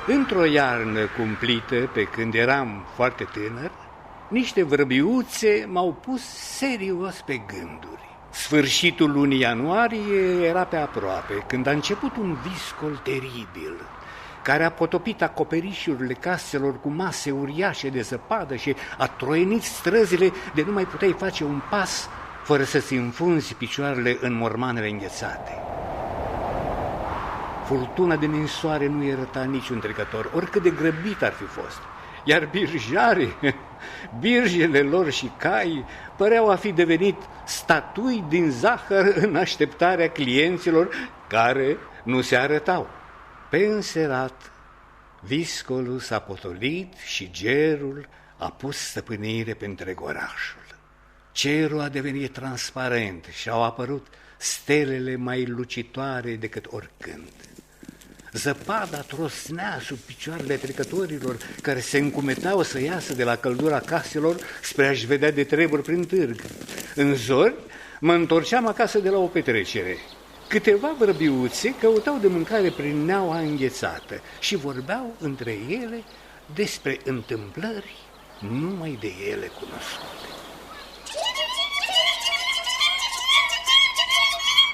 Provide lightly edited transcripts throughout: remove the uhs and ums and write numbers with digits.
Într-o iarnă cumplită, pe când eram foarte tânăr, niște vrăbiuțe m-au pus serios pe gânduri. Sfârșitul lunii ianuarie era pe aproape, când a început un viscol teribil, care a potopit acoperișurile caselor cu mase uriașe de zăpadă și a troienit străzile de nu mai puteai face un pas fără să-ți înfunzi picioarele în mormanele înghețate. Furtuna de ninsoare nu ierta niciun trecător, oricât de grăbit ar fi fost. Iar birjarii, birjele lor și cai păreau a fi devenit statui din zahăr în așteptarea clienților care nu se arătau. Pe înserat, viscolul s-a potolit și gerul a pus stăpânire pe întreg orașul. Cerul a devenit transparent și au apărut stelele mai lucitoare decât oricând. Zăpada trosnea sub picioarele trecătorilor care se încumetau să iasă de la căldura caselor spre a-și vedea de treburi prin târg. În zori mă întorceam acasă de la o petrecere. Câteva vrăbiuțe căutau de mâncare prin neaua înghețată și vorbeau între ele despre întâmplări numai de ele cunoscute.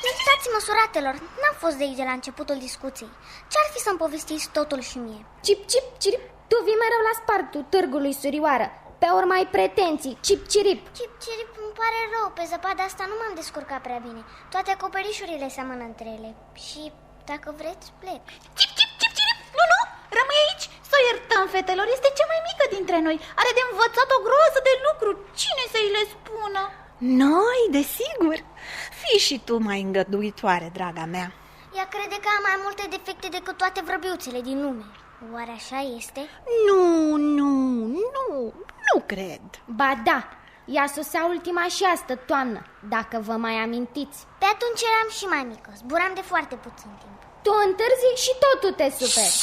Iertați-mă, suratelor, n-am fost de aici de la începutul discuției. Ce-ar fi să-mi povestiți totul și mie? Cip, cip, cirip, tu vii mereu la spartul târgului, surioară. Pe urmă ai pretenții, cip, cirip. Cip, cirip, îmi pare rău, pe zăpada asta nu m-am descurcat prea bine. Toate acoperișurile seamănă între ele. Și, dacă vreți, plec. Cip, cip, cip, cirip, nu, rămâi aici. Să o iertăm, fetelor, este cea mai mică dintre noi. Are de învățat o groază de lucruri. Cine să-i le spună? Noi, desigur. Fii și tu mai îngăduitoare, draga mea. Ea crede că am mai multe defecte decât toate vrăbiuțele din lume. Oare așa este? Nu cred. Ba da, ea sosea ultima și astă toamnă, dacă vă mai amintiți. Pe atunci eram și mai mică, zburam de foarte puțin timp. Tu întârzi și tot tu te superi.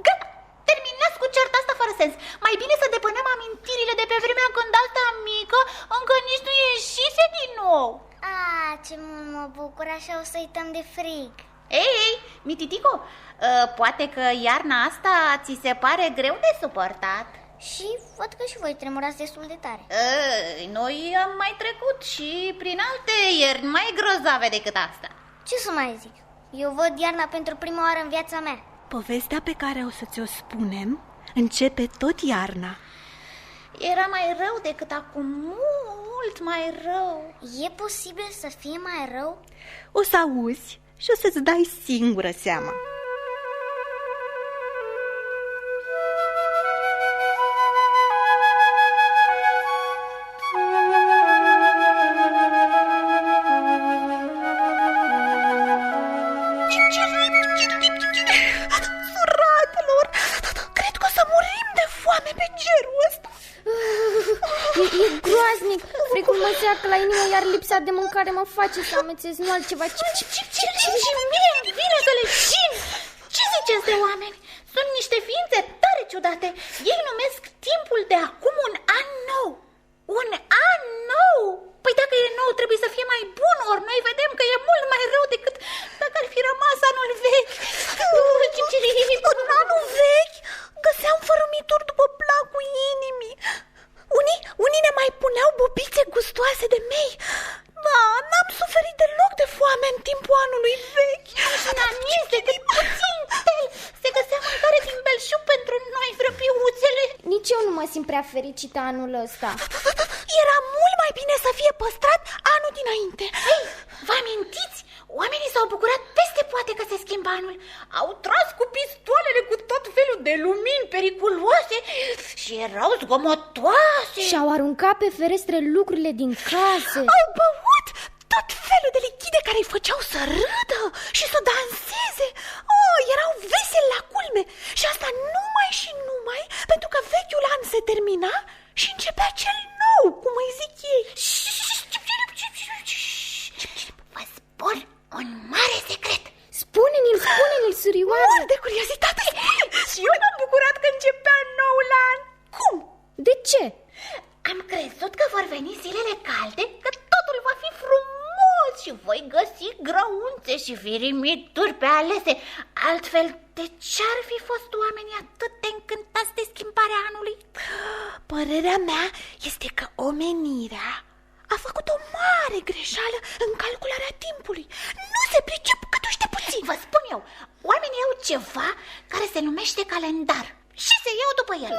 Gata, terminați cu certa asta fără sens. Mai bine să depănăm amintirile de pe vremea când asta mică încă nici nu ieșise din nou. Ce mult mă bucur, așa o să uităm de frig. Ei, mititico, poate că iarna asta ți se pare greu de suportat. Și văd că și voi tremurați destul de tare. Noi am mai trecut și prin alte ierni mai grozave decât asta. Ce să mai zic? Eu văd iarna pentru prima oară în viața mea. Povestea pe care o să ți-o spunem începe tot iarna. Era mai rău decât acum, mult mai rău. E posibil să fie mai rău? O să auzi și o să-ți dai singură seama. Suratelor, cred că o să murim de foame pe cerul ăsta. E groaznic. Frigul mă seacă la inimă, iar lipsa de mâncare mă face să amețez, nu altceva. Și mie îmi vine să le șin. Ce ziceți de oameni? Sunt niște ființe tare ciudate. Ei numesc timpul de acum un an nou. Un an nou? Păi dacă e nou trebuie să fie mai bun, ori noi vedem că e mult mai rău decât dacă ar fi rămas anul vechi. În anul vechi găseam fărâmituri după placul inimii. Unii ne mai puneau bubițe gustoase de mei. Da, n-am suferit deloc de foame în timpul anului vechi. Anies, decât puțin tel. Se găsea mâncare din belșug pentru noi, vrăbiuțele. Nici eu nu mă simt prea fericită anul ăsta. Era mult mai bine să fie păstrat anul dinainte. Hei, vă amintiți? Oamenii s-au bucurat peste poate că se schimbă anul. Au tras cu pistoalele cu tot felul de lumini periculoase și erau zgomotoase. Și-au aruncat pe ferestre lucrurile din case. Au băut tot felul de lichide care îi făceau să râdă și să danseze. Erau veseli la culme. Și asta numai și numai pentru că vechiul an se termina și începea cel nou, cum îi zic ei. Vă spun un mare secret. Spune-ne-l, surioară. Mult de curiozitate. Și eu m-am bucurat că începea noul an. Cum? De ce? Am crezut că vor veni zilele calde, că totul va fi frumos și voi găsi grăunțe și firimituri pe alese. Altfel de ce-ar fi fost oamenii atât de încântați de schimbarea anului? Părerea mea este că omenirea a făcut o mare greșeală în calcularea timpului. Nu se pricep câtuși de puțin. Vă spun eu, oamenii au ceva care se numește calendar și se iau după el.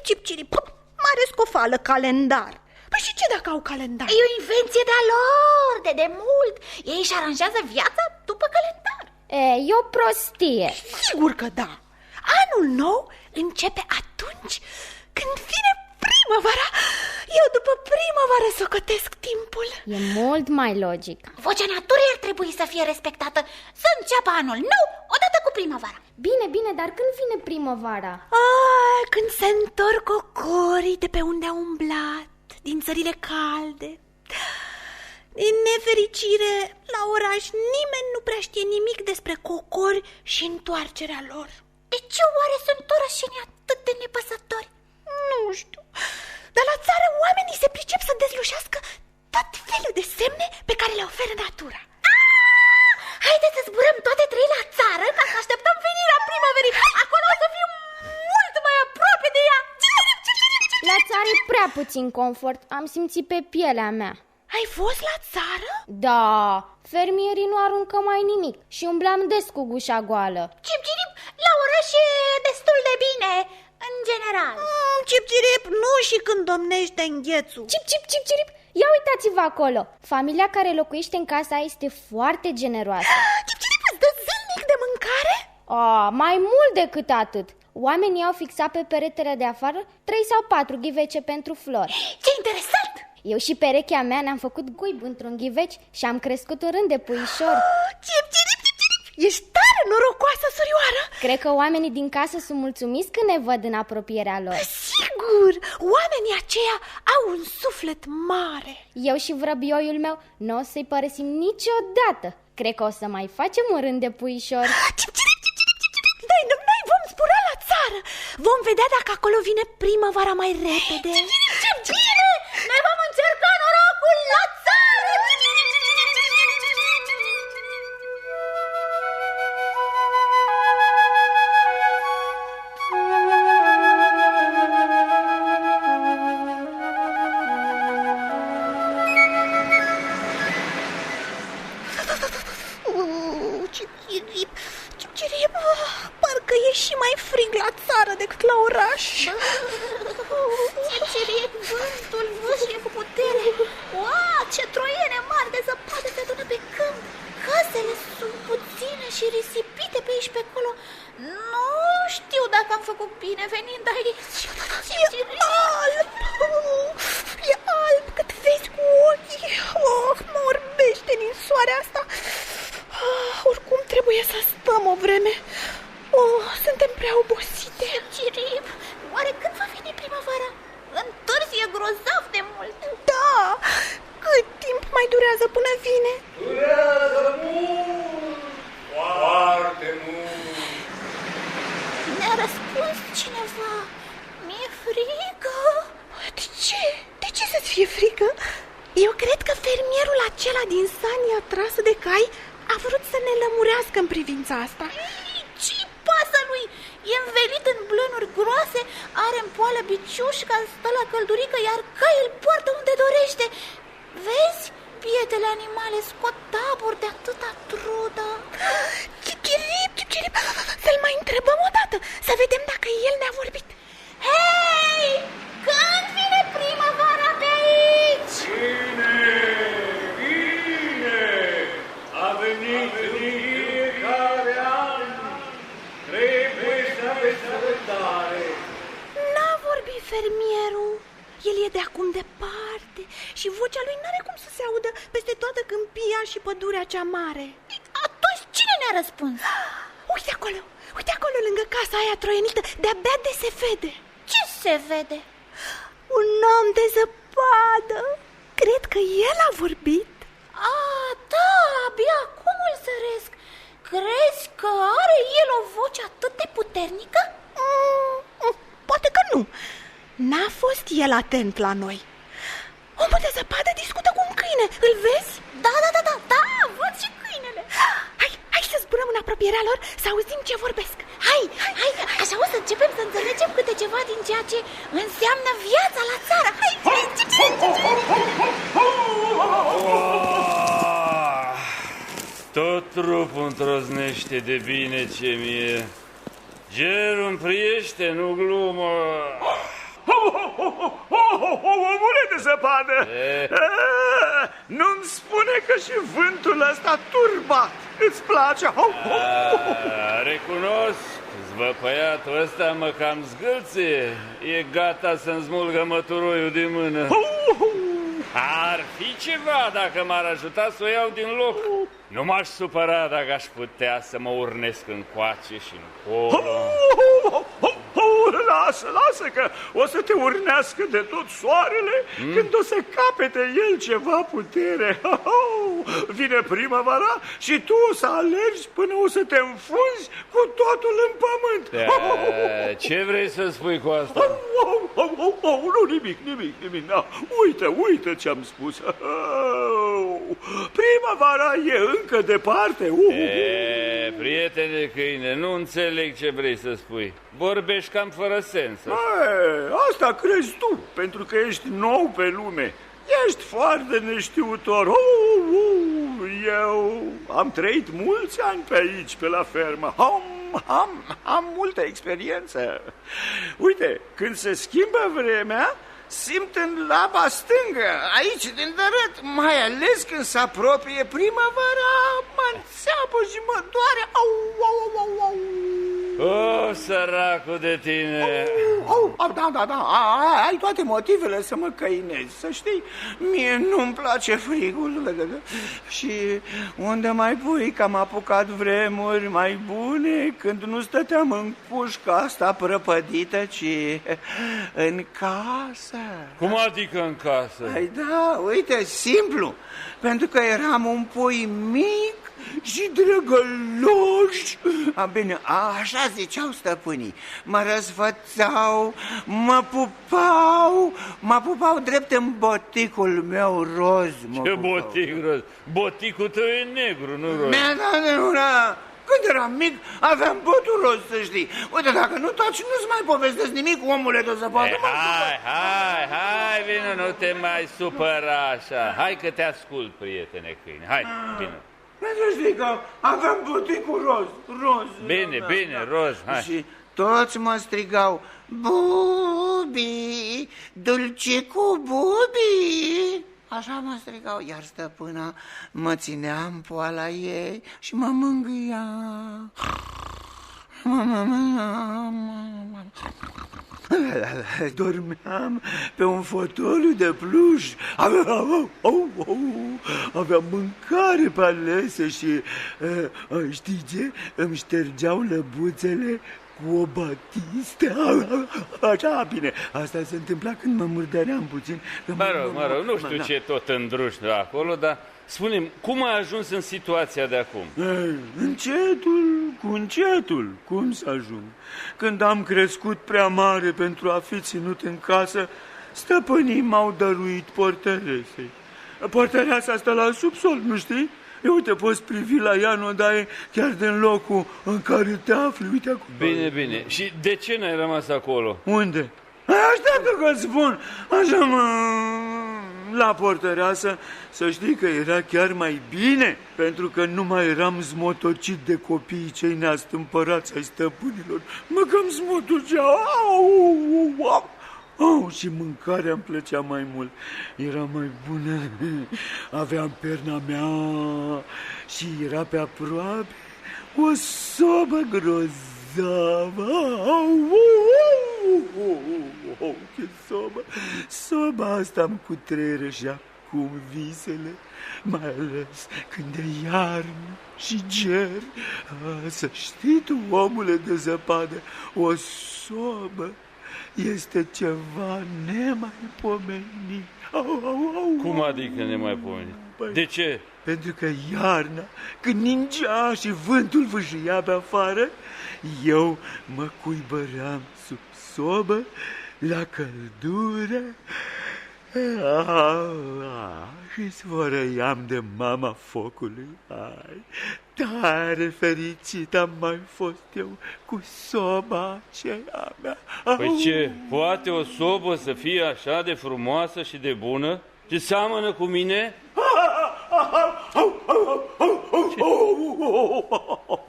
Cip-cirip, mare scofală, calendar. Păi și ce dacă au calendar? E o invenție de-a lor, de demult. Ei își aranjează viața după calendar. E o prostie. Sigur că da. Anul nou începe atunci când vine primăvara. Eu după primăvară socotesc timpul. E mult mai logic. Vocea naturii ar trebui să fie respectată. Să înceapă anul nou odată cu primăvara. Bine, dar când vine primăvara? Când se întorc cocorii de pe unde au umblat, din țările calde. Din nefericire, la oraș nimeni nu prea știe nimic despre cocori și întoarcerea lor. De ce oare sunt orășenii atât de nepăsători? Nu știu, dar la țară oamenii se pricep să dezlușească tot felul de semne pe care le oferă natura. Haideți să zburăm toate trei la țară ca să așteptăm venirea primăverii. Acolo o să fim mult mai aproape de ea. La țară e prea puțin confort, am simțit pe pielea mea. Ai fost la țară? Da, fermierii nu aruncă mai nimic și umblam des cu gușa goală. Cip-cirip, la oraș e destul de bine, în general. Cip-cirip, nu și când domnește înghețul. Cip-cirip, ia uitați-vă acolo. Familia care locuiește în casa este foarte generoasă. Cip-cirip, îți dă zilnic de mâncare? Mai mult decât atât. Oamenii au fixat pe peretele de afară 3 sau 4 ghivece pentru flori. Ce interesant! Eu și perechea mea ne-am făcut guib într-un ghiveci și am crescut un rând de puișori. Cip-cirip, ești tare norocoasă, surioară! Cred că oamenii din casă sunt mulțumiți când ne văd în apropierea lor. Sigur, oamenii aceia au un suflet mare. Eu și vrăbioiul meu nu o să-i părăsim niciodată. Cred că o să mai facem un rând de puișori. Cip-cirip, noi vom zbura la țară. Vom vedea dacă acolo vine primăvara mai repede. Bine! Ne vom încerca norocul la țară! Cip-cirip, parcă e și mai frig la țară decât la oraș. Cip-cirip, vântul vâșie cu putere. Ce troiene mari de zăpadă se adună pe câmp. Casele sunt puține și risipite pe aici pe acolo. Nu știu dacă am făcut bine venind aici. E alb cât vezi cu ochii. Mă orbește din soarea asta. Oricum trebuie să stăm o vreme. Suntem prea obosite. Cip-cirip, oare când va veni primăvara? Întârzie grozav de mult. Da, cât timp mai durează până vine? Durează mult, foarte mult. Ne-a răspuns cineva. Mi-e frică. De ce? De ce să-ți fie frică? Eu cred că fermierul acela din sania trasă de cai a vrut să ne lămurească în privința asta. Ce-i pasă lui? E învelit în blănuri groase, are în poală biciușca, stă la căldurică, iar cai îl poartă unde dorește. Vezi? Bietele animale scot taburi de atâta trudă. Cip-cirip, să-l mai întrebăm o dată, să vedem dacă el ne-a vorbit. Hei! Când vine primăvara pe aici? Bine! A venit fiecare an. Trebuie să aveți răbdare. N-a vorbit fermierul. El e de acum departe și vocea lui n-are cum să se audă peste toată câmpia și pădurea cea mare. Atunci cine ne-a răspuns? Uite acolo lângă casa aia troienită, de-abia de se vede. Ce se vede? Un om de zăpadă. Cred că el a vorbit. Da, abia acum îl săresc. Crezi că are el o voce atât de puternică? Poate că nu. N-a fost el atent la noi. Omul de zăpadă discută cu un câine. Îl vezi? Da, văd și câinele. Hai să zburăm în apropierea puterea lor să auzim ce vorbesc. Hai, așa o să începem să înțelegem câte ceva din ceea ce înseamnă viața la țară. Hai. Tot trupul întroznește de bine ce mi-e. Gerul împriește, nu glumă. Omule de zăpadă! Nu-mi spune că și vântul ăsta turbat îți place? Recunosc, zvăpăiatul ăsta mă cam zgâlție. E gata să-mi smulgă măturoiul din mână. Ar fi ceva dacă m-ar ajuta să o iau din loc. Nu m-aș supăra dacă aș putea să mă urnesc încoace și încolo. Lasă că o să te urnească de tot soarele când o să capete el ceva putere. Vine primăvara și tu o să alergi până o să te înfunzi cu totul în pământ. Ce vrei să spui cu asta? Nu, nimic. Uite ce-am spus. Primăvara e încă departe. Prietene câine, nu înțeleg ce vrei să spui. Vorbești cam fără sens. Asta crezi tu, pentru că ești nou pe lume. Ești foarte neștiutor. Eu am trăit mulți ani pe aici, pe la fermă. Am multă experiență. Uite, când se schimbă vremea, simt în laba stângă, aici, din dărât, mai ales când se apropie primăvara, mă înțeapă și mă doare. O, săracul de tine! Da, ai toate motivele să mă căinezi, să știi. Mie nu-mi place frigul. Și unde mai pui că am apucat vremuri mai bune, când nu stăteam în pușca asta prăpădită, ci în casă. Cum adică în casă? Păi da, uite, simplu. Pentru că eram un pui mic și drăgăloși. Bine, așa ziceau stăpânii. Mă răsfățau, mă pupau drept în boticul meu roz. Ce botic roz? Boticul tău e negru, nu roz. Da. Când eram mic, aveam botul roz, să știi. Uite, dacă nu taci, nu-ți mai povestesc nimic, omule de zăpadă. Hai, vino, nu te mai supăra așa. Hai că te ascult, prietene câine. Hai, vino. Să știi că aveam boticul roz. Bine, roz, hai. Și toți mă strigau, Bubi, dulce cu Bubi. Așa mă strigau, iar stăpâna mă ținea în poala ei și mă mângâia. Dormeam pe un fotoliu de pluș. Aveam mâncare pe alese și, știi ce? Îmi ștergeau lăbuțele cu o batistă. Așa, bine, asta se întâmpla când mă murdăream puțin. Mă rog, nu știu ce tot îndruști acolo, dar spune-mi, cum ai ajuns în situația de acum? Încetul, cum să ajung? Când am crescut prea mare pentru a fi ținut în casă, stăpânii m-au dăruit portăresei. Portăreasa stă la subsol, nu știi? Uite, poți privi la ea în odaie chiar din locul în care te afli, uite acum. Bine, și de ce n-ai rămas acolo? Unde? Așteaptă că-ți spun, așa la portăreasă, să știi că era chiar mai bine, pentru că nu mai eram zmotocit de copiii cei neastâmpărați ai stăpânilor. Mă cam zmotoceau. Și mâncarea îmi plăcea mai mult. Era mai bună. Aveam perna mea și era pe aproape o sobă grozavă. Ce sobă! Soba asta îmi cutreieră și acum visele, mai ales când e iarnă și ger. Să știi tu, omule de zăpadă, o sobă este ceva nemaipomenit. Cum adică nemaipomenit? De ce? Pentru că iarna, când ningea și vântul vâșia pe afară, eu mă cuibăream sub sobă, la căldură, Și sfărăiam de mama focului. Ai, tare fericit am mai fost eu cu soba aceea mea. Păi ce, poate o sobă să fie așa de frumoasă și de bună? Ce seamănă cu mine?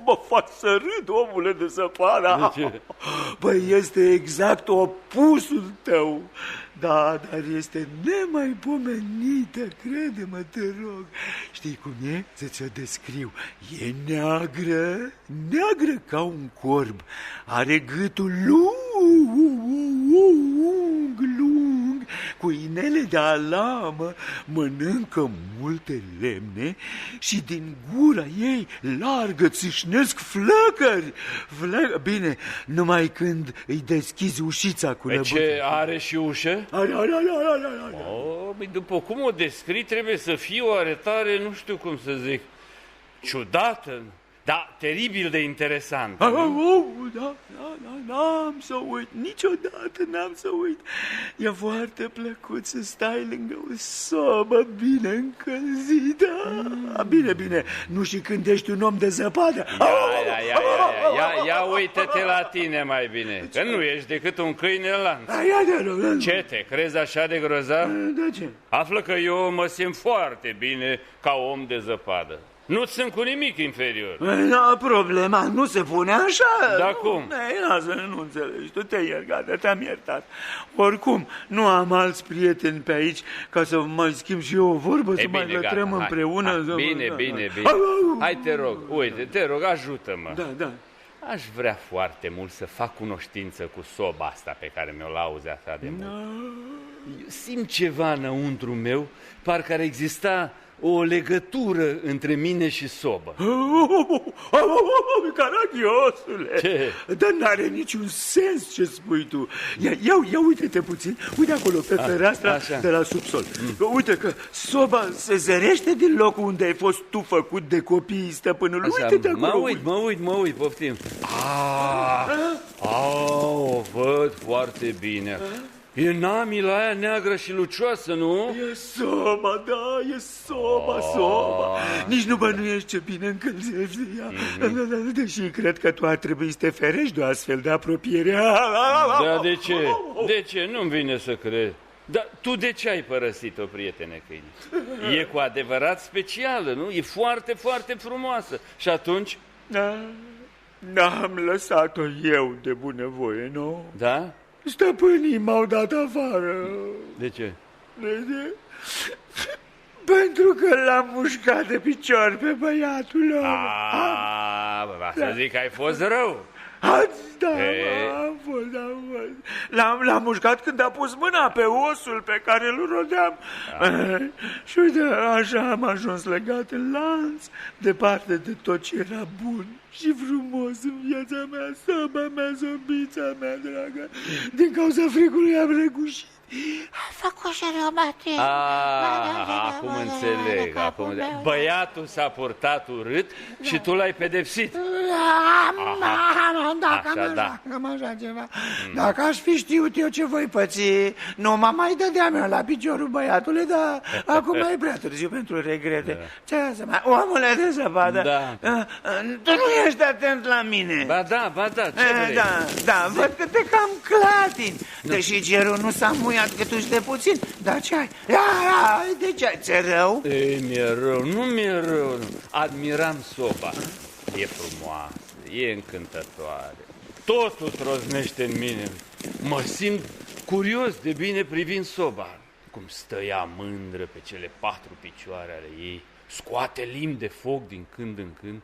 Mă faci să râd, omule de zăpadă. De ce? Păi este exact opusul tău. Da, dar este nemaipomenită, crede-mă, te rog. Știi cum e? Să ți-o descriu. E neagră, neagră ca un corb. Are gâtul lung, cu inele de alamă, mănâncă multe lemne și din gura ei largă țâșnesc flăcări. Bine, numai când îi deschizi ușița cu lăbuță. Ce, are și ușă? Are. După cum o descrii, trebuie să fie o arătare, nu știu cum să zic, ciudată, dar teribil de interesantă. Da, n-am să uit, niciodată n-am să uit. E foarte plăcut să stai lângă o sobă bine încălzită. Bine, nu și când ești un om de zăpadă. Ia uită-te la tine mai bine, că nu ești decât un câine în lanț. Ce, te crezi așa de grozav? De ce? Află că eu mă simt foarte bine ca om de zăpadă. Nu sunt cu nimic inferior. Problema nu se pune așa. Da cum? Lasă, nu înțelegi, tu te-ai iertat, te-am iertat. Oricum, nu am alți prieteni pe aici ca să mai schimb și eu o vorbă, să mai lătrăm împreună. Bine. Hai, te rog, uite, te rog, ajută-mă. Da. Aș vrea foarte mult să fac cunoștință cu soba asta pe care mi-o lauzi așa de mult. Simt ceva înăuntru meu, parcă ar exista o legătură între mine și sobă. Caragiosule! Ce? Dar n-are niciun sens ce spui tu. Ia uite-te puțin, uite acolo pe fereastra de la subsol. Uite că soba se zărește din locul unde ai fost tu făcut de copiii stăpânului. Uite-te acolo. Mă uit, poftim. O văd foarte bine. E namila aia neagră și lucioasă, nu? E soba, da, e soba. Nici nu bănuiești ce bine încălzești de ea. Deși cred că tu ar trebui să te ferești de o astfel de apropiere. Da, de ce? De ce? Nu-mi vine să cred. Dar tu de ce ai părăsit-o, prietene câine? E cu adevărat specială, nu? E foarte, foarte frumoasă. Și atunci? N-am lăsat-o eu de bunăvoie, nu? Da? Stăpânii m-au dat afară. De ce? Pentru că l-am mușcat de picior pe băiatul lor. Să zic că ai fost rău. Da, am fost. L-am mușcat când a pus mâna pe osul pe care îl rodeam. Și uite, așa am ajuns legat în lanț, departe de tot ce era bun și frumos în viața mea, soba mea, sobița mea dragă. Din cauza fricului am răgușit. A făcut și rău, Matei. Acum înțeleg. Băiatul s-a purtat urât și tu l-ai pedepsit. Cam așa ceva. Dacă aș fi știut eu ce voi păți, nu mă mai dădeam eu la piciorul băiatului, dar acum e prea târziu pentru regrete. Ce să mai... Omule de zăpadă, tu nu ești atent la mine. Ba da, ce vrei? Da, văd că te cam clatini, deși cerul nu s-a muiat câtuși de puțin. Dar ce ai? De ce ai? Ți-e rău? Mi-e rău, nu mi-e rău. Admiram soba. E frumoasă, e încântătoare. Totul troznește în mine. Mă simt curios de bine privind soba. Cum stă ea mândră pe cele 4 picioare ale ei, scoate limbi de foc din când în când.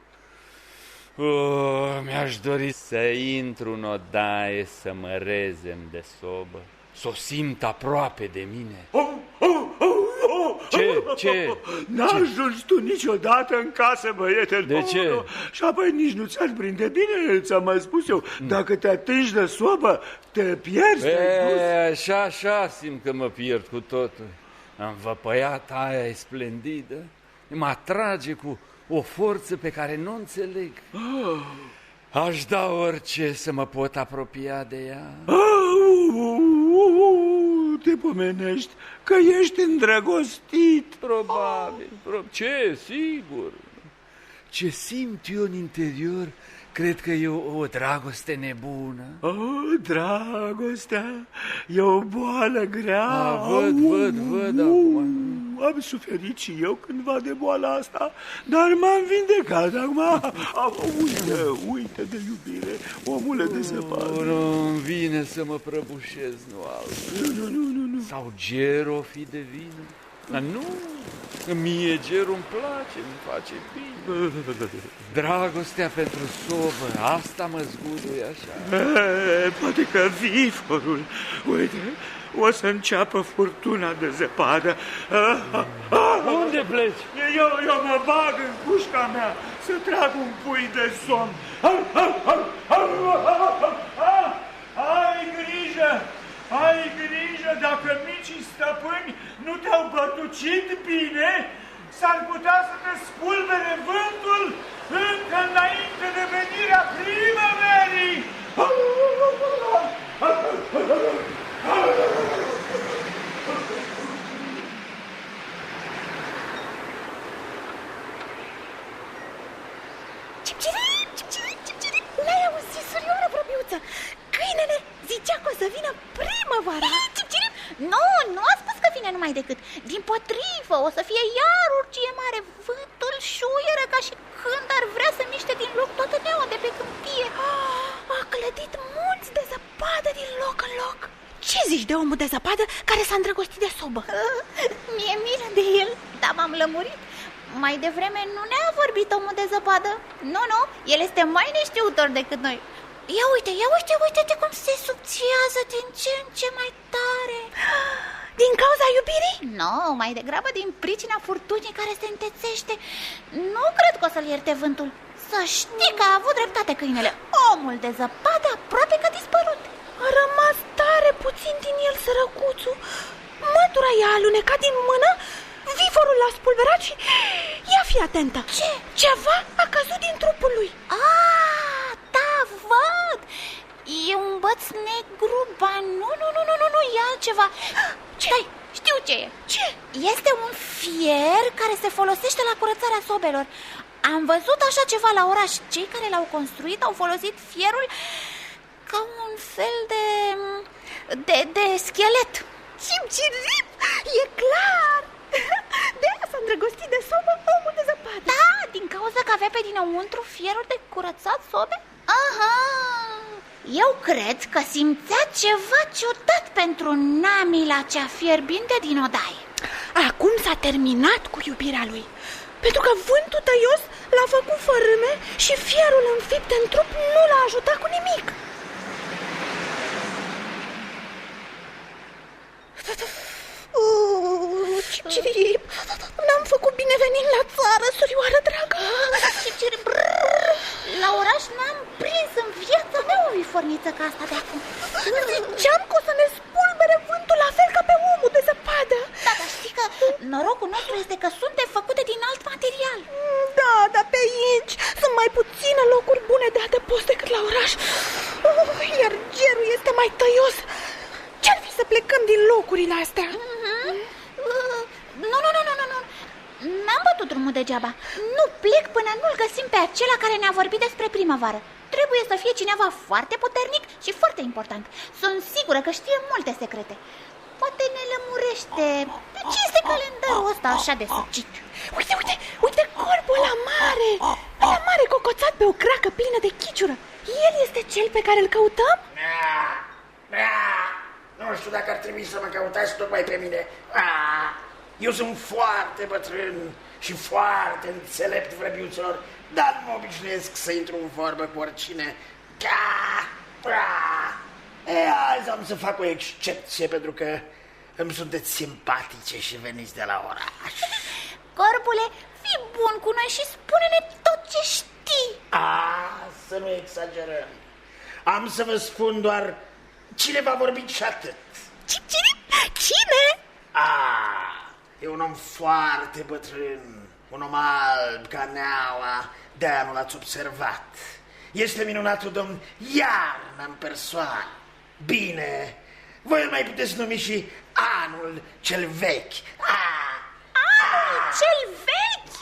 Mi-aș dori să intru în odaie, să mă rezem de sobă, să o simt aproape de mine. Ce? N-ajungi tu niciodată în casă, băiete. De ce? Și apoi nici nu ți-ar prinde bine, ți-am mai spus eu. Dacă te atingi de sobă, te pierzi. Așa simt că mă pierd cu totul. Învăpăiata aia e splendidă, mă atrage cu o forță pe care nu o înțeleg. Aș da orice să mă pot apropia de ea. te pomenești că ești îndrăgostit. Probabil. Ce? Sigur. Ce simt eu în interior, cred că e o dragoste nebună. Dragostea e o boală grea. Văd acum. Am suferit și eu cândva de boala asta, dar m-am vindecat acum. Uite de iubire, omule de zăpadă. Nu-mi vine să mă prăbușez, nu altfel. Nu. Sau gerul o fi de vină? Dar nu, mie gerul îmi place, îmi face bine. Dragostea pentru sobă, asta mă zguduie așa. Poate că viforul, uite, o să înceapă furtuna de zăpadă. Unde pleci? Eu mă bag în cușca mea să trag un pui de somn. Ai grijă, dacă micii stăpâni nu te-au bătucit bine, s-ar putea să te spulbere vântul încă înainte de venirea primăverii. Cip-cirip! L-ai auzit, surioară vrăbiuță? Câinele zicea că o să vină primăvara. Cip-cirip! Nu a spus că vine numai decât. Dimpotrivă, o să fie iar urgie mare. Vântul șuieră ca și când ar vrea să miște din loc toată neaua de pe câmpie. A clădit mulți de zăpadă din loc în loc. Ce zici de omul de zăpadă care s-a îndrăgostit de sobă? Mi-e milă de el, dar m-am lămurit. Mai devreme nu ne-a vorbit omul de zăpadă. Nu, el este mai neștiutor decât noi. Ia uite cum se subțiază din ce în ce mai tare. Din cauza iubirii? Nu, mai degrabă din pricina furtunii care se întețește. Nu cred că o să-l ierte vântul. Să știi că a avut dreptate câinele. Omul de zăpadă aproape că a dispărut. A rămas tare puțin din el, sărăcuțul. Mătura i-a alunecat din mână, viforul l-a spulberat și... Ia fi atentă! Ce? Ceva a căzut din trupul lui. Da, văd! E un băț negru, ba nu, e altceva. Stai, știu ce e. Ce? Este un fier care se folosește la curățarea sobelor. Am văzut așa ceva la oraș. Cei care l-au construit au folosit fierul ca un fel de schelet. Cip-cirip! E clar! De aia s-a îndrăgostit de sobă omul de zăpadă. Da, din cauza că avea pe dinăuntru fierul de curățat sobe? Aha! Eu cred că simțea ceva ciudat pentru namila cea fierbinte din odaie. Acum s-a terminat cu iubirea lui, pentru că vântul tăios l-a făcut fărâme și fierul înfipt în trup nu l-a ajutat cu nimic. Cip-cirip, n-am făcut bine venind la țară, surioară dragă. Cip-cirip, la oraș n-am prins în viața mea o viforniță ca asta de acum. Ziceam că o să ne spulbere vântul la fel ca pe omul de zăpadă. Da, dar știi că norocul nostru este că suntem făcute din alt material. Da, dar pe aici sunt mai puține locuri bune de adăpost decât la oraș. Iar gerul este mai tăios. Ce-ar fi să plecăm din locurile astea? Nu, n-am bătut drumul degeaba. Nu plec până nu-l găsim pe acela care ne-a vorbit despre primăvară. Trebuie să fie cineva foarte puternic și foarte important. Sunt sigură că știe multe secrete. Poate ne lămurește. De ce este calendarul ăsta așa de sucit? Uite corpul ăla mare cocoțat pe o cracă plină de chiciură. El este cel pe care îl căutăm? Nu știu dacă ar trebui să mă căutați tocmai pe mine. Eu sunt foarte bătrân și foarte înțelept, vrăbiuților, dar nu mă obișnuiesc să intru în vorbă cu oricine. Azi am să fac o excepție pentru că îmi sunteți simpatice și veniți de la oraș. Corpule, fii bun cu noi și spune-ne tot ce știi. Să nu exagerăm. Am să vă spun doar cine v-a vorbit și atât. Cine? E un om foarte bătrân, un om alb ca neaua, de-aia nu l-ați observat. Este minunatul domn Iarnă în persoană. Bine, voi îl mai puteți numi și anul cel vechi. Anul cel vechi?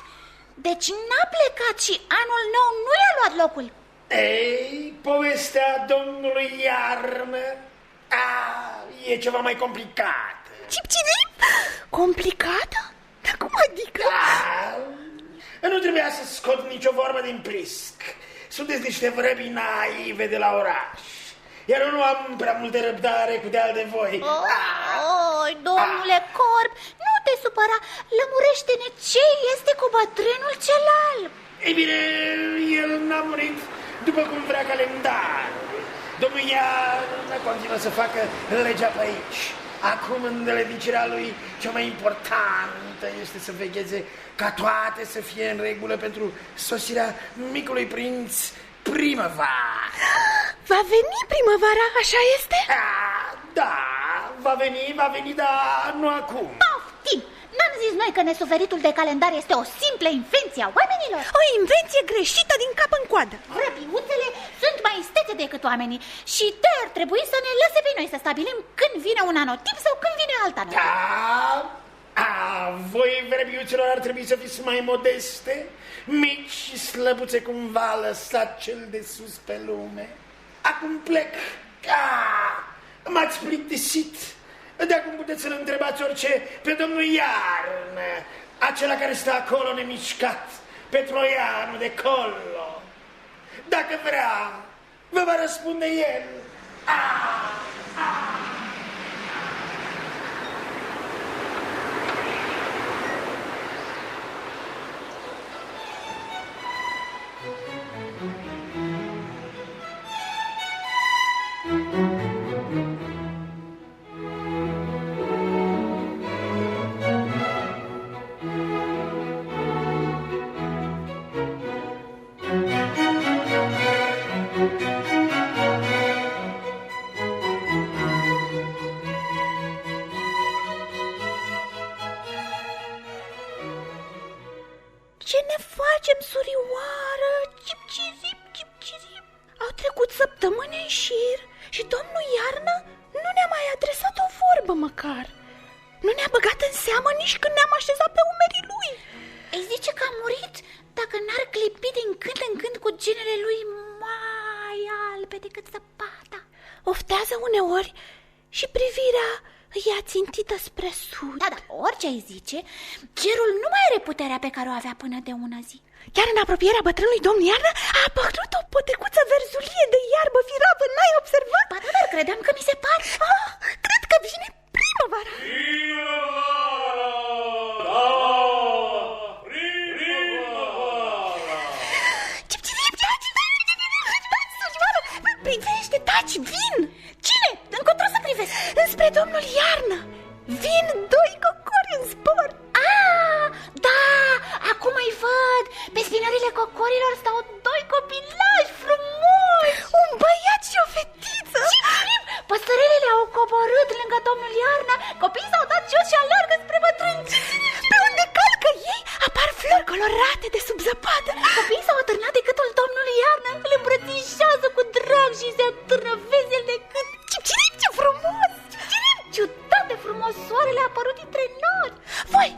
Deci n-a plecat și anul nou nu i-a luat locul. Ei, povestea domnului Iarnă e ceva mai complicată. Cip-cip? Complicată? Dar cum adică? Nu trebuia să scot nicio vorbă din prisc. Sunteți niște vrăbi naive de la oraș, iar eu nu am prea multă răbdare cu de-al de voi. Oi, domnule Corb, nu te supăra, lămurește-ne ce este cu bătrânul cel alb. Ei bine, el n-a murit după cum vrea calendarul. Domnul Iarnă continuă să facă legea pe aici. Acum, în îndeletnicirea lui, cea mai importantă este să vegheze ca toate să fie în regulă pentru sosirea micului prinț primăvară. Va veni primăvara, așa este? Da, va veni, dar nu acum. Poftim! N-am zis noi că nesuferitul de calendar este o simplă invenție a oamenilor? O invenție greșită din cap în coadă. Vrăbiuțele sunt mai istețe decât oamenii și ar trebui să ne lăse pe noi să stabilim când vine un anotip sau când vine alt anotip. Voi, vrăbiuților, ar trebui să fiți mai modeste, mici și slăbuțe cum v-a lăsat cel de sus pe lume. Acum plec. M-ați plictisit. De acum puteți să-l întrebați orice pe domnul Iarnă, acela care stă acolo nemișcat, pe Troianul de colo. Dacă vrea, vă va răspunde el. Ce ne facem, surioară? Cip-cizip, cip-cizip. Au trecut săptămâni în șir și domnul Iarnă nu ne-a mai adresat o vorbă măcar. Nu ne-a băgat în seamă nici când ne-am așezat pe umerii lui. Îi zice că a murit dacă n-ar clipi din când în când cu genele lui mai albe decât zăpada. Oftează uneori și privirea îi e țintită spre sud. Da, orice îi zice, cerul nu mai are puterea pe care o avea până de una zi. Chiar în apropierea bătrânului domn Iarnă a apărut o potecuță verzulie de iarbă firavă, n-ai observat? Ba da, dar credeam că mi se pare. Cred că vine primăvara. Privește, taci, vin! Cine? Încotro să privesc? Înspre domnul Iarnă. Vin doi cocori în zbor. Da, acum îi văd. Pe spinările cocorilor stau doi copilași frumoși. Un băiat și o fetiță. Păsărelele au coborât lângă domnul Iarnă. Copiii s-au dat jos și alergă spre bătrâni. Pe unde calcă ei apar flori colorate de sub zăpadă. Copiii s-au atârnat de câtul domnului Iarnă. Îl îmbrățișează cu drag și se atârnă vesel de cât. Cip-cirip, ce frumos! Ciudat de frumos, soarele a apărut dintre noi. Voi,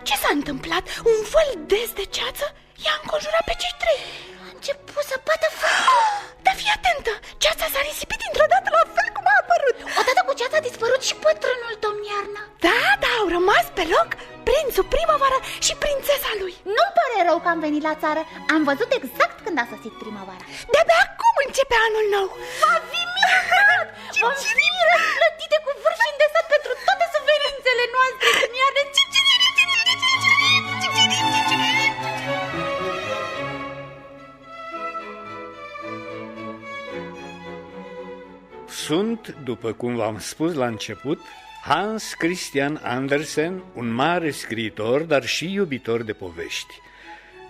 ce s-a întâmplat? Un văl des de ceață i-a înconjurat pe cei trei. A început să bată vântul. Dar fii atentă, ceața s-a risipit dintr-o dată la fel cum a apărut. Odată cu ceața a dispărut și bătrânul domn Iarnă. Da, au rămas pe loc prințul primăvară și prințesa lui. Nu-mi pare rău că am venit la țară. Am văzut exact când a sosit primăvara. De-abia acum începe anul nou. Va fi minunat! Vom fi răsplătite cu vârf și îndesat pentru toate suferințele noastre în iarnă. Sunt, după cum v-am spus la început, Hans Christian Andersen, un mare scriitor, dar și iubitor de povești.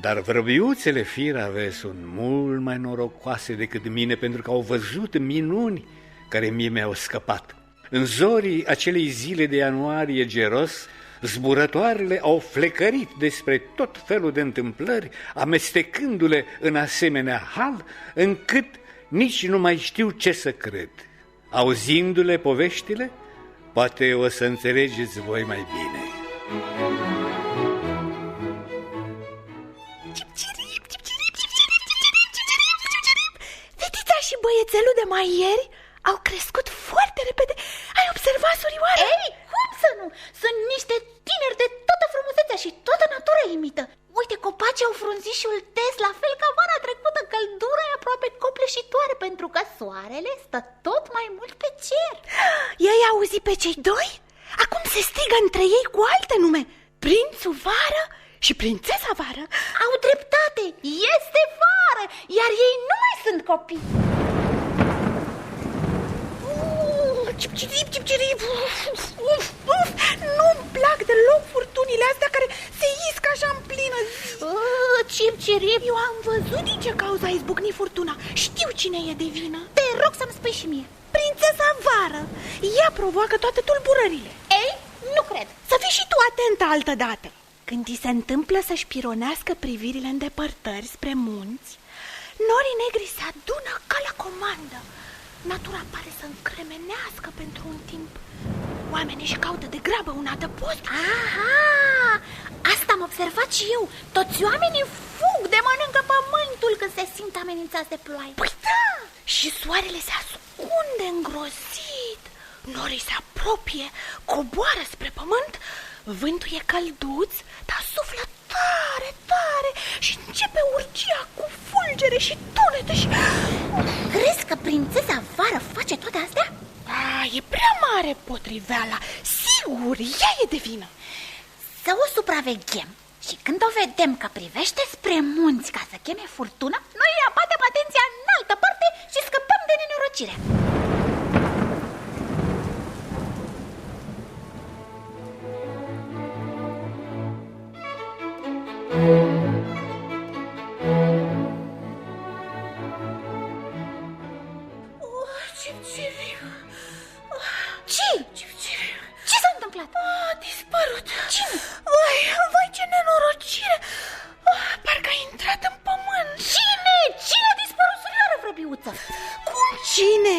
Dar vrăbiuțele firave sunt mult mai norocoase decât mine, pentru că au văzut minuni care mie mi-au scăpat. În zorii acelei zile de ianuarie geros, zburătoarele au flecărit despre tot felul de întâmplări, amestecându-le în asemenea hal, încât nici nu mai știu ce să cred. Auzindu-le poveștile, Poate o să înțelegeți voi mai bine. Fetița și băiețelul de mai ieri au crescut foarte repede. Ai observat, surioară? Ei, cum să nu? Sunt niște tineri de toată frumusețea și toată natura imită. Uite, copacii au frunzit și ultesc, la fel ca vara trecută. Căldura e aproape copleșitoare, pentru că soarele stă tot mai mult pe cer. I-ai auzit pe cei doi? Acum se strigă între ei cu alte nume: Prințul Vară și Prințesa Vară. Au dreptate, este vară, iar ei nu mai sunt copii. Cipcirip, cipcirip. Nu-mi plac deloc furtunile astea care se iscă așa în plină zi. Cipcirip, Eu am văzut din ce cauză a izbucnit furtuna. Știu cine e de vină. te rog să-mi spui și mie. Prințesa Vară. Ea provoacă toate tulburările. Ei, nu cred. Să fii și tu atentă altădată. Când ți se întâmplă să-și pironească privirile în depărtări spre munți, norii negri se adună ca la comandă. Natura pare să încremenească pentru un timp. Oamenii își caută de grabă un adăpost. Aha, asta am observat și eu. Toți oamenii fug de mănâncă pământul când se simt amenințați de ploaie. Păi da! Și soarele se ascunde îngrozit. Norii se apropie, coboară spre pământ. Vântul e călduț, dar suflă tare, tare și începe urgia cu fulgere și tunete și... Crezi că Prințesa Vară face toate astea? E prea mare potriveala. Sigur, ea e de vină. Să o supraveghem și când o vedem că privește spre munți ca să cheme furtuna, noi îi abatem atenția în altă parte și scăpăm de nenorocire. Ce s-a întâmplat? A dispărut. Cine? Vai, ce nenorocire. Parcă a intrat în pământ. Cine? Cine a dispărut, surioară vrăbiuță? Cum cine?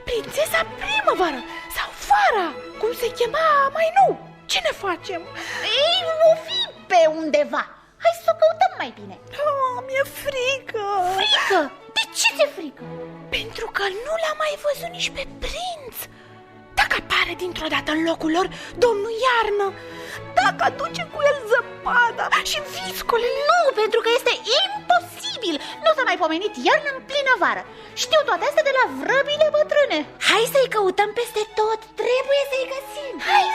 Prințesa Primăvară sau Vara, cum se chema mai nou. Ce ne facem? Ei, o fi pe undeva. Hai să o căutăm mai bine. Mi-e frică. Frică? De ce ți-e frică? Pentru că nu l-am mai văzut nici pe prinț. Dacă apare dintr-o dată în locul lor domnul Iarnă, dacă aduce cu el zăpada și viscolele. Nu, pentru că este imposibil. Nu s-a mai pomenit iarnă în plină vară. Știu toate astea de la vrăbile bătrâne. Hai să-i căutăm peste tot. Trebuie să-i găsim. Hai!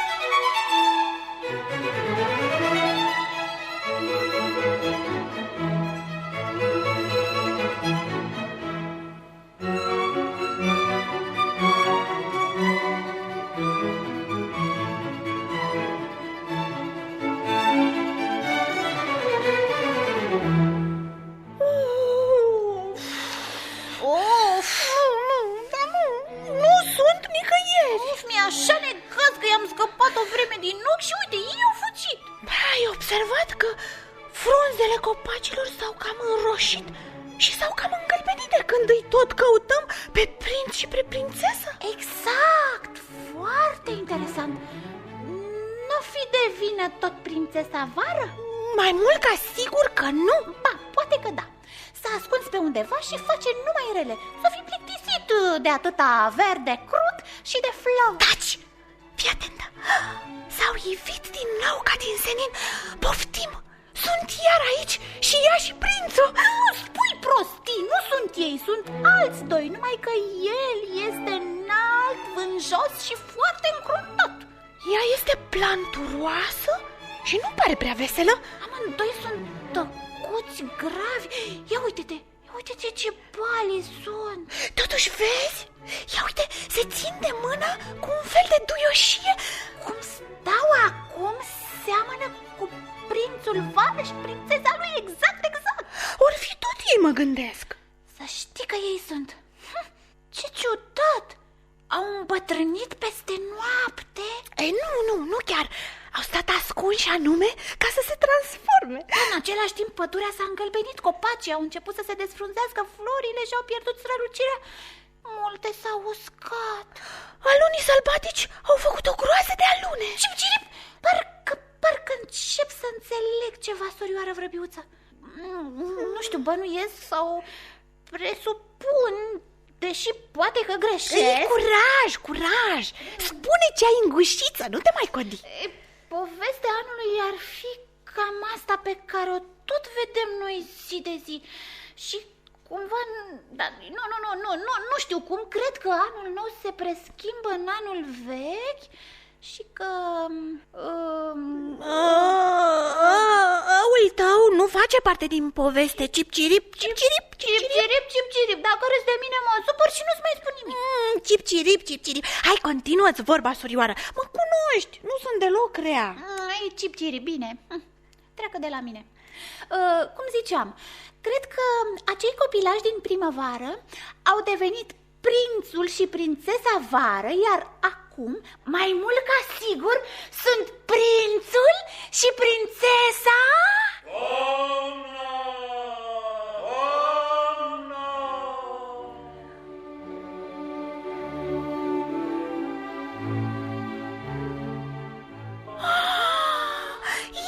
Nu sunt nicăieri. Mi-e așa necaz că i-am scăpat o vreme din ochi și uite, ei au fugit. Ai observat că frunzele copacilor s-au cam înroșit și s-au cam îngălbenit de când îi tot căutăm pe prinț și pe prințesă? Exact, foarte interesant. N-o fi de vină tot Prințesa Vară? Mai mult ca sigur că nu. Ba, poate că da. S-a ascuns pe undeva și face numai rele. S-o fi plictisit de atâta verde crud și de flori. Taci! Fii atentă! S-au ivit din nou ca din senin. Poftim! Sunt iar aici și ea și prințul. Nu spui prostii, nu sunt ei, sunt alți doi. Numai că el este înalt, vânjos și foarte încruntat. Ea este planturoasă și nu pare prea veselă. Amândoi sunt tăcuți, gravi. Ia uite-te, uite-te ce boale sunt. Totuși vezi? Ia uite, se țin de mână cu un fel de duioșie. Cum stau acum seamănă cu prințul Vară și prințesa lui, exact. Or fi tot ei, mă gândesc. Să știi că ei sunt. Ce ciudat! Au îmbătrânit peste noapte. Ei, nu chiar. Au stat ascunși anume ca să se transforme. În același timp pădurea s-a îngălbenit, copacii au început să se desfrunzească, florile și-au pierdut strălucirea. Multe s-au uscat. Alunii sălbatici au făcut o groază de alune. Cip-cirip, parcă încep să înțeleg ceva, sorioară Vrăbiuță. Nu știu, bănuiesc sau presupun, deși poate că greșesc. Curaj! Spune ce ai în gușiță, nu te mai codi. Povestea anului ar fi cam asta pe care o tot vedem noi zi de zi. Și cumva, nu știu cum, cred că anul nou se preschimbă în anul vechi și că... Aul tău nu face parte din poveste. Cip-cirip. Dacă râzi de mine mă supăr și nu-ți mai spun nimic. Cip-cirip. Hai, continuă-ți vorba, sorioară. Mă cunoști, nu sunt deloc rea. E cip-cirip, bine. Treacă de la mine. Cum ziceam, cred că acei copilași din primăvară au devenit prințul și prințesa vară, iar acum, mai mult ca sigur, sunt prințul și prințesa...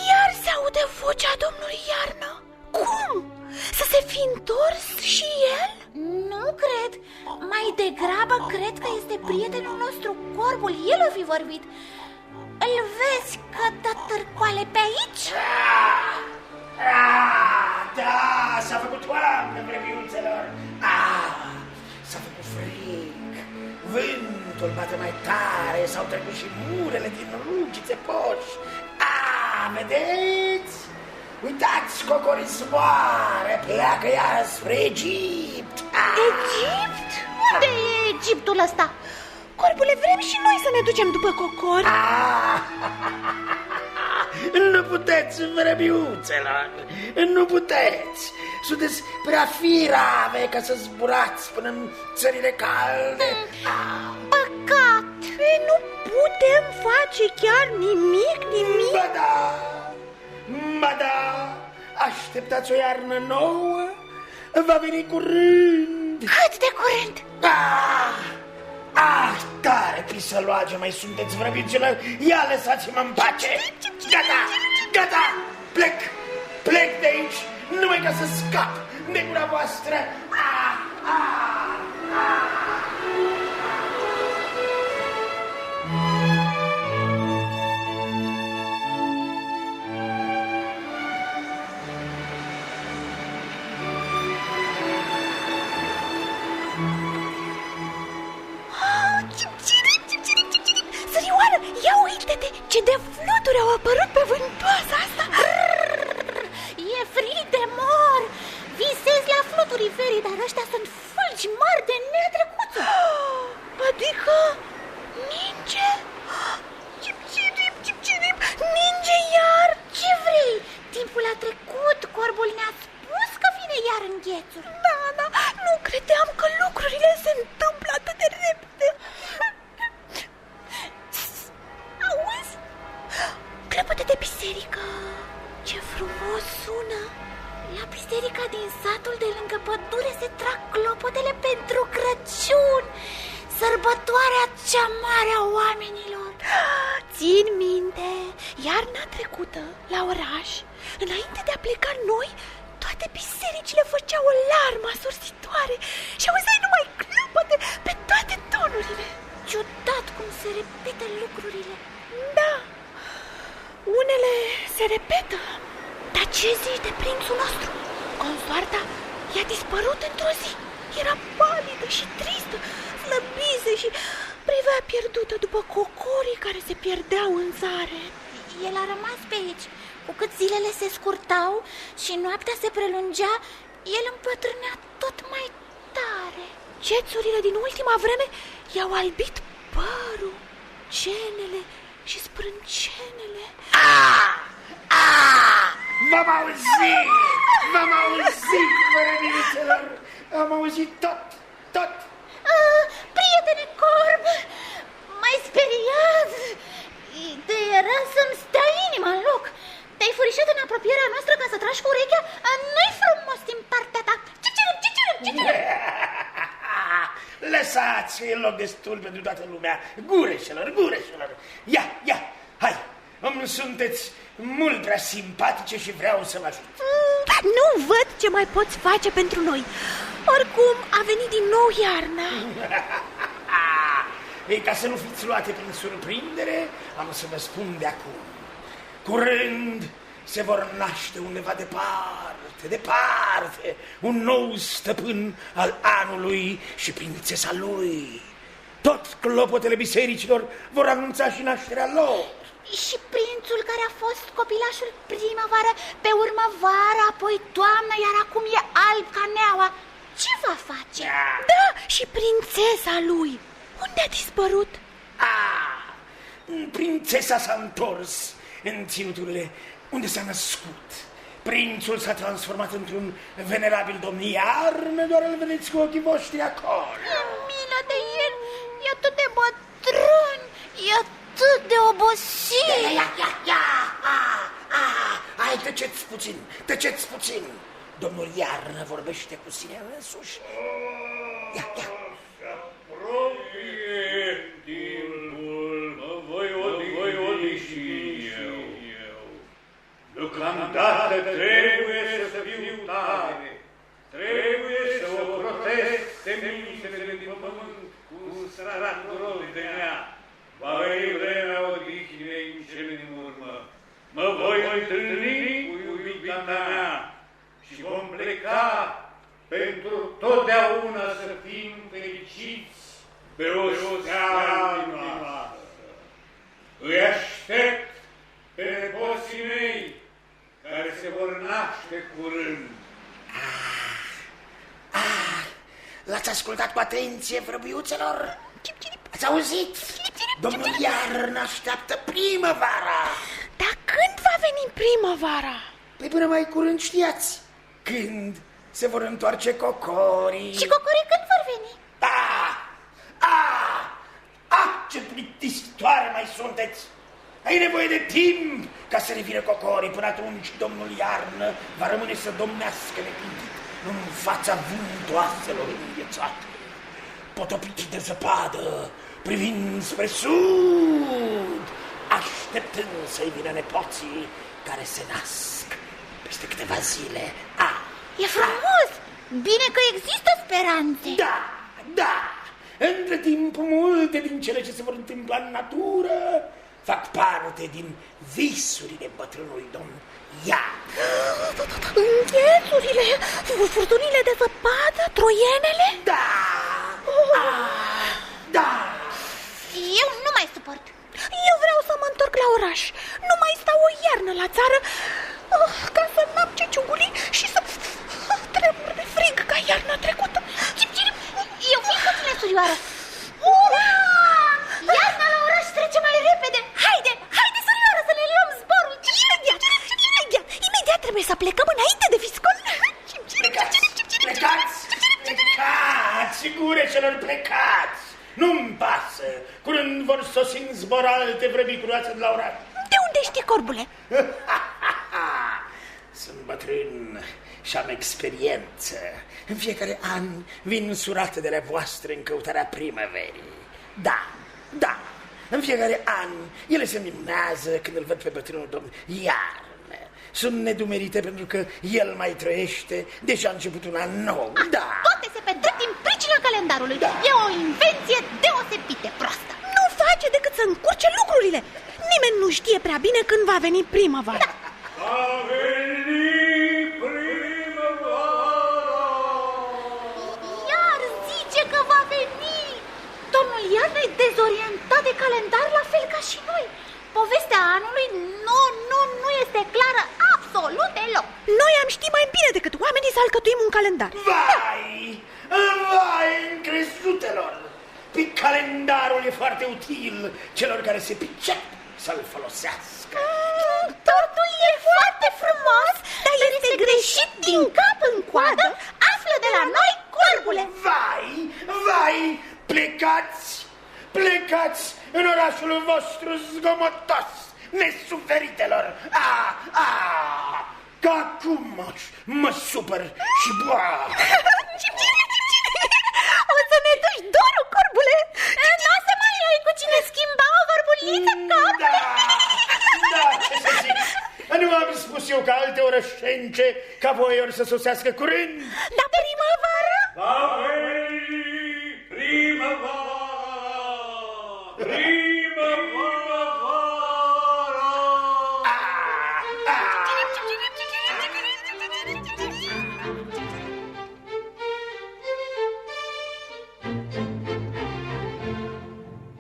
Iar se aude vocea domnului Iarnă. Cum? Să se fi întors și el? Nu cred. Mai degrabă cred că este prietenul nostru, Corbul. El o fi vorbit. Îl vezi că dă târcoale pe aici? Da, s-a făcut toamnă, Vrăbiuțelor. S-a făcut frig. Vântul bate mai tare, s-au trecut și murele din rugițe poși. Vedeți? Uitați, cocorii zboară, pleacă iar spre Egipt. Egipt? Unde e Egiptul ăsta? Corbule, vrem și noi să ne ducem după cocori. Nu puteți, Vrăbiuțelor, nu puteți. Sunteți prea firave ca să zburați până în țările calde. Păcat. Nu putem face chiar nimic. Ba da, așteptați o iarnă nouă, va veni curând. Cât de curând? Tare pisăloage mai sunteți, Vrăbiuțelor. Ia lăsați-mă în pace. Gata, plec de aici, numai ca să scap de gura voastră. Sărioară, ia uite-te, ce de fluturi au apărut pe vântoasa asta. E frig de mor. Visez la fluturii verii, dar ăștia sunt fulgi mari de netrecuță. Adică ninge? Cip-cirip, ninge iar. Ce vrei? Timpul a trecut, Corbul ne-a spus că vine iar înghețul. Da, nu credeam că lucrurile se întâmplă atât de repede. Auzi? Clăpătă de biserică. Ce frumos sună. La biserica din satul de lângă pădure se trag clopotele pentru Crăciun, sărbătoarea cea mare a oamenilor. Țin minte, iarna trecută, la oraș, înainte de a pleca noi, toate bisericile făceau o larmă asursitoare și auzeai numai clopăte pe toate tonurile. Ciudat cum se repetă lucrurile. Da, unele se repetă. Dar ce zici de prințul nostru? Consoarta i-a dispărut într-o zi. Era palidă și tristă, slăbise și privea pierdută după cocorii care se pierdeau în zare. El a rămas pe aici. Cu cât zilele se scurtau și noaptea se prelungea, el împătrânea tot mai tare. Cețurile din ultima vreme i-au albit părul, cenele și sprâncenele. V-am auzit, Vrăbiuțelor. Am auzit tot. Prietene Corb, m-ai speriat. Ideea era să-mi stea inima în loc. Te-ai furișat în apropierea noastră ca să tragi cu urechea? Nu-i frumos din partea ta. Ce cerem? Lăsați Uitați, e loc destul pentru toată lumea. Gureșelor. Ia, hai. Îmi sunteți mult prea simpatice și vreau să vă ajut. Nu văd ce mai poți face pentru noi. Oricum, a venit din nou iarna. Ei, ca să nu fiți luate prin surprindere, am să vă spun de acum. Curând se vor naște undeva departe, un nou stăpân al anului și prințesa lui. Tot clopotele bisericilor vor anunța și nașterea lor. Și prințul care a fost copilașul primăvară, pe urmă vara, apoi toamnă, iar acum e alb ca neaua. Ce va face? Da, și prințesa lui. Unde a dispărut? Prințesa s-a întors în ținuturile unde s-a născut. Prințul s-a transformat într-un venerabil domn iarnă, doar îl vedeți cu ochii voștri acolo. Milă de el, e atât de bătrân, e atât de obosit. Hai, tăceți puțin. Domnul Iarnă vorbește cu sine însuși. Ia. Apropie timpul, mă voi odihni și eu. Deocamdată trebuie să fiu tare, trebuie să o protest semințele din pământ cu un sărat rol de nea. Va veni vremea odihnei în cele din urmă. Mă voi întâlni cu iubita mea și vom pleca pentru totdeauna să fim fericiți pe o seară noastră. Îi aștept pe nepoții mei care se vor naște curând. L-ați ascultat cu atenție, vrăbiuțelor? Ați auzit? Domnul Iarnă așteaptă primăvara. Dar când va veni primăvara? Păi până mai curând știați când se vor întoarce cocorii. Și cocorii când vor veni? Ce plictisitoare mai sunteți! Ai nevoie de timp ca să revină cocorii. Până atunci domnul Iarnă va rămâne să domnească nepintit în fața vântoaselor înghețate, potopit de zăpadă, privind spre sud, așteptând să-i vină nepoții care se nasc peste câteva zile. E frumos! Bine că există speranțe. Da. Între timp, multe din cele ce se vor întâmpla în natură fac parte din visurile bătrânului domn Iarnă. Înghețurile, furtunile de zăpadă, troienele? Da. Eu nu mai suport. Eu vreau să mă întorc la oraș. Nu mai stau o iarnă la țară ca să n-am ce ciuguli și să tremur de frig ca iarna trecută. Eu vin cu tine, surioară. Iarna la oraș trece mai repede. Haide, surioară, să ne luăm zborul. Imediat trebuie să plecăm înainte de viscol. Plecați, gureșelor, plecați. Nu-mi pasă. Curând vor sosi în zbor alte vrăbicuroase de la oraș. De unde știi, corbule? Sunt bătrân și am experiență. În fiecare an vin suratele voastre în căutarea primăverii. Da. În fiecare an ele se mimează când îl văd pe bătrânul domn Iarnă. Sunt nedumerite pentru că el mai trăiește, deși a început un an nou. Toate se petrec din pricina calendarului. E o invenție deosebit de proastă. Nu face decât să încurce lucrurile. Nimeni nu știe prea bine când va veni primăvara. Va veni primăvara! Iar zice că va veni! Domnul Iarnă e dezorientat de calendar la fel ca și noi. Povestea anului nu este clară absolut deloc. Noi am ști mai bine decât oamenii să alcătuim un calendar. Vai, încrezutelor! Calendarul e foarte util celor care se pricep să-l folosească. Totul e foarte frumos, dar este greșit din cap în coadă. Află de la noi, corbule. Vai, plecați în orașul vostru zgomotos, nesuferitelor. Că acum mă supăr și O să ne duci dorul, corbule. corbule? Nu o să mai ai cu cine schimba o vorbuliță, corbule? Da, ce să zic? Nu am spus eu că alte orășence ca voi ori să sosească curând?